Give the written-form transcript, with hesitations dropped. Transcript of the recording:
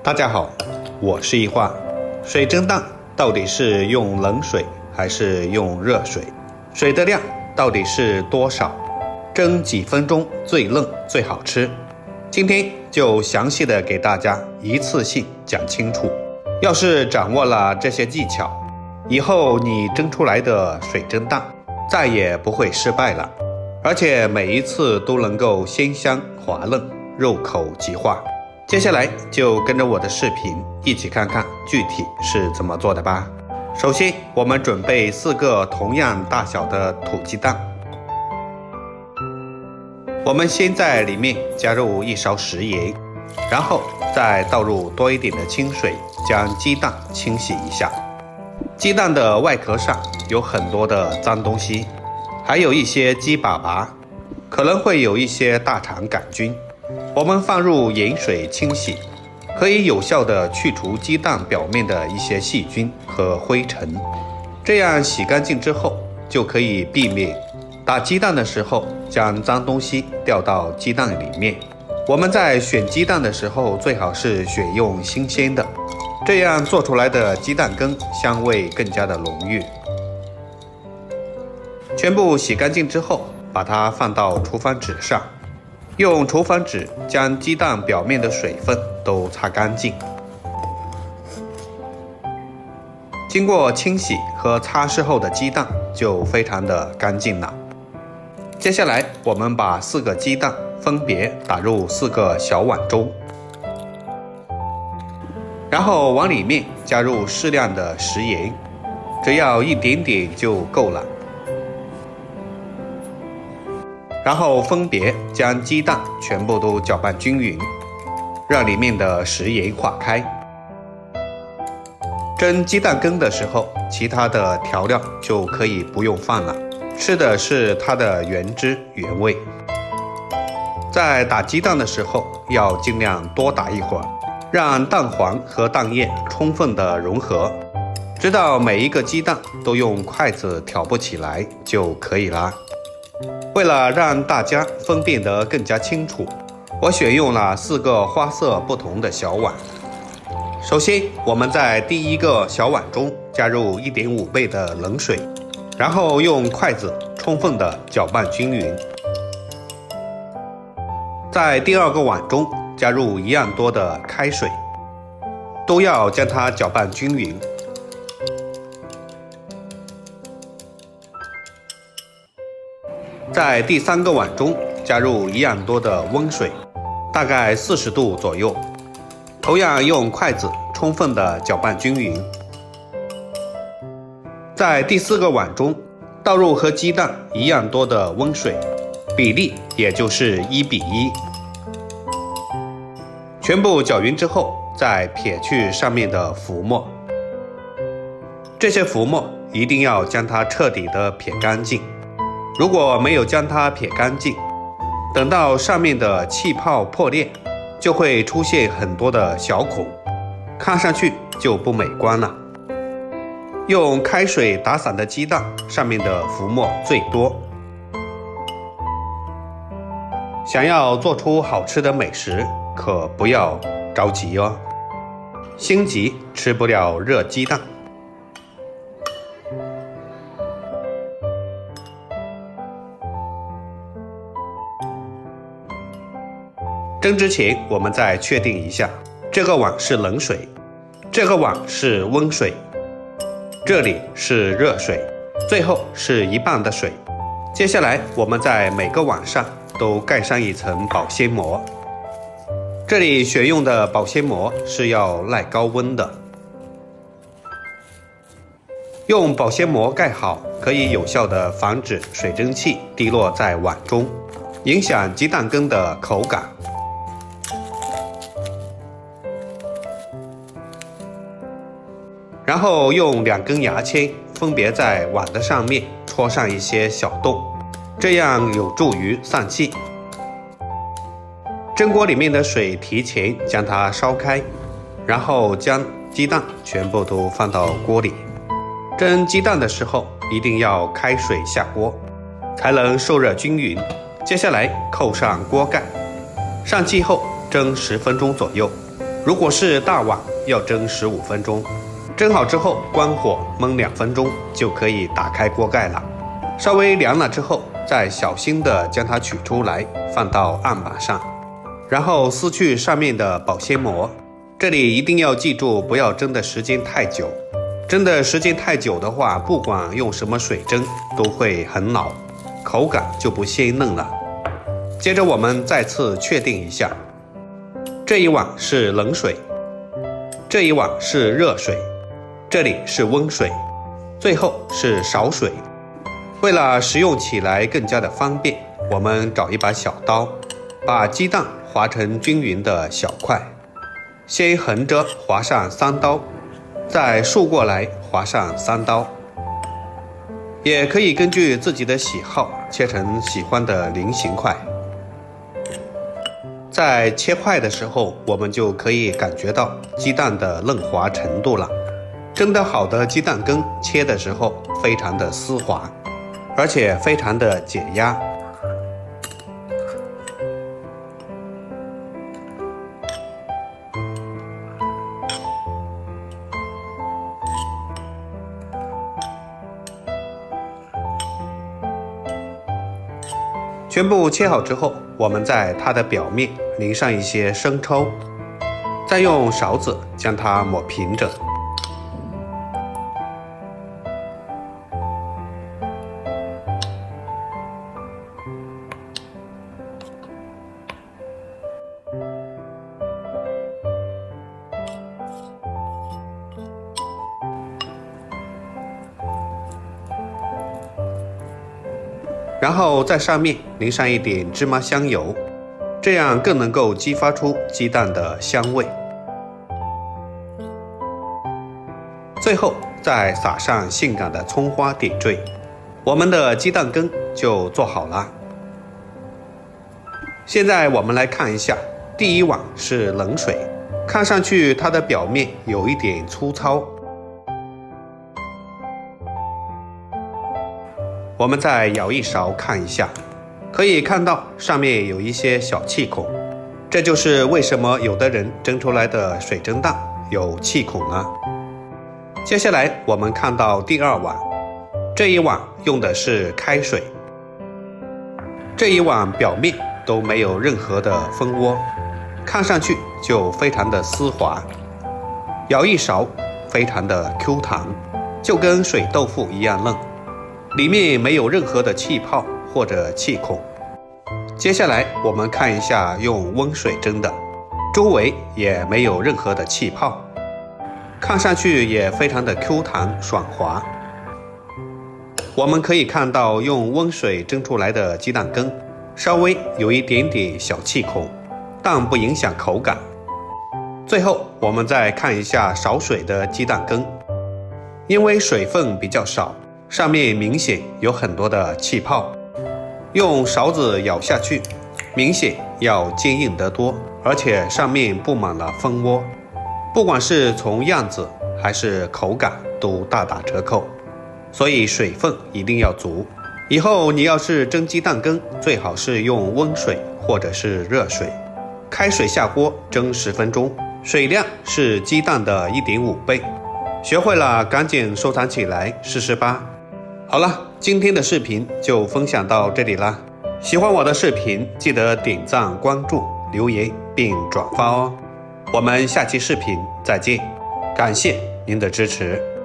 大家好，我是一画。水蒸蛋到底是用冷水还是用热水？水的量到底是多少？蒸几分钟最嫩最好吃？今天就详细的给大家一次性讲清楚。要是掌握了这些技巧，以后你蒸出来的水蒸蛋再也不会失败了，而且每一次都能够鲜香滑嫩，入口即化。接下来就跟着我的视频一起看看具体是怎么做的吧。首先我们准备4个同样大小的土鸡蛋，我们先在里面加入1勺食盐，然后再倒入多一点的清水，将鸡蛋清洗一下。鸡蛋的外壳上有很多的脏东西，还有一些鸡粑粑，可能会有一些大肠杆菌。我们放入盐水清洗，可以有效地去除鸡蛋表面的一些细菌和灰尘。这样洗干净之后，就可以避免打鸡蛋的时候将脏东西掉到鸡蛋里面。我们在选鸡蛋的时候，最好是选用新鲜的，这样做出来的鸡蛋羹香味更加的浓郁。全部洗干净之后，把它放到厨房纸上，用厨房纸将鸡蛋表面的水分都擦干净。经过清洗和擦拭后的鸡蛋就非常的干净了。接下来我们把4个鸡蛋分别打入4个小碗中，然后往里面加入适量的食盐，只要一点点就够了。然后分别将鸡蛋全部都搅拌均匀，让里面的食盐化开。蒸鸡蛋羹的时候，其他的调料就可以不用放了，吃的是它的原汁原味。在打鸡蛋的时候，要尽量多打一会儿，让蛋黄和蛋液充分的融合，直到每一个鸡蛋都用筷子挑不起来就可以啦。为了让大家分辨得更加清楚，我选用了4个花色不同的小碗。首先我们在第一个小碗中加入1.5倍的冷水，然后用筷子充分的搅拌均匀。在第2个碗中加入一样多的开水，都要将它搅拌均匀。在第3个碗中加入一样多的温水，大概40度左右，同样用筷子充分的搅拌均匀。在第4个碗中倒入和鸡蛋一样多的温水，比例也就是1:1。全部搅匀之后，再撇去上面的浮沫，这些浮沫一定要将它彻底的撇干净。如果没有将它撇干净，等到上面的气泡破裂，就会出现很多的小孔，看上去就不美观了。用开水打散的鸡蛋上面的浮沫最多。想要做出好吃的美食，可不要着急哦，心急吃不了热鸡蛋。蒸之前我们再确定一下，这个碗是冷水，这个碗是温水，这里是热水，最后是一半的水。接下来我们在每个碗上都盖上一层保鲜膜，这里选用的保鲜膜是要耐高温的。用保鲜膜盖好，可以有效地防止水蒸气滴落在碗中，影响鸡蛋羹的口感。然后用2根牙签分别在碗的上面戳上一些小洞，这样有助于散气。蒸锅里面的水提前将它烧开，然后将鸡蛋全部都放到锅里。蒸鸡蛋的时候一定要开水下锅，才能受热均匀。接下来扣上锅盖，上气后蒸10分钟左右。如果是大碗，要蒸15分钟。蒸好之后，关火焖2分钟就可以打开锅盖了。稍微凉了之后，再小心地将它取出来，放到案板上，然后撕去上面的保鲜膜。这里一定要记住，不要蒸的时间太久。蒸的时间太久的话，不管用什么水蒸，都会很老，口感就不鲜嫩了。接着我们再次确定一下，这一碗是冷水，这一碗是热水，这里是温水，最后是少水。为了食用起来更加的方便，我们找一把小刀，把鸡蛋划成均匀的小块，先横着划上3刀，再竖过来划上3刀。也可以根据自己的喜好切成喜欢的菱形块。在切块的时候，我们就可以感觉到鸡蛋的嫩滑程度了。蒸得好的鸡蛋羹切的时候非常的丝滑，而且非常的解压。全部切好之后，我们在它的表面淋上一些生抽，再用勺子将它抹平整。然后在上面淋上一点芝麻香油，这样更能够激发出鸡蛋的香味。最后再撒上性感的葱花点缀，我们的鸡蛋羹就做好了。现在我们来看一下，第一碗是冷水，看上去它的表面有一点粗糙。我们再舀一勺看一下，可以看到上面有一些小气孔，这就是为什么有的人蒸出来的水蒸蛋有气孔啊。接下来我们看到第二碗，这一碗用的是开水，这一碗表面都没有任何的蜂窝，看上去就非常的丝滑，舀一勺非常的 Q 弹，就跟水豆腐一样嫩，里面没有任何的气泡或者气孔。接下来我们看一下用温水蒸的，周围也没有任何的气泡，看上去也非常的 Q 弹爽滑。我们可以看到用温水蒸出来的鸡蛋羹稍微有一点点小气孔，但不影响口感。最后我们再看一下少水的鸡蛋羹，因为水分比较少，上面明显有很多的气泡，用勺子舀下去，明显要坚硬得多，而且上面布满了蜂窝，不管是从样子还是口感都大打折扣，所以水分一定要足。以后你要是蒸鸡蛋羹，最好是用温水或者是热水，开水下锅蒸10分钟，水量是鸡蛋的1.5倍。学会了赶紧收藏起来试试吧。好了，今天的视频就分享到这里啦。喜欢我的视频，记得点赞、关注、留言并转发哦。我们下期视频再见，感谢您的支持。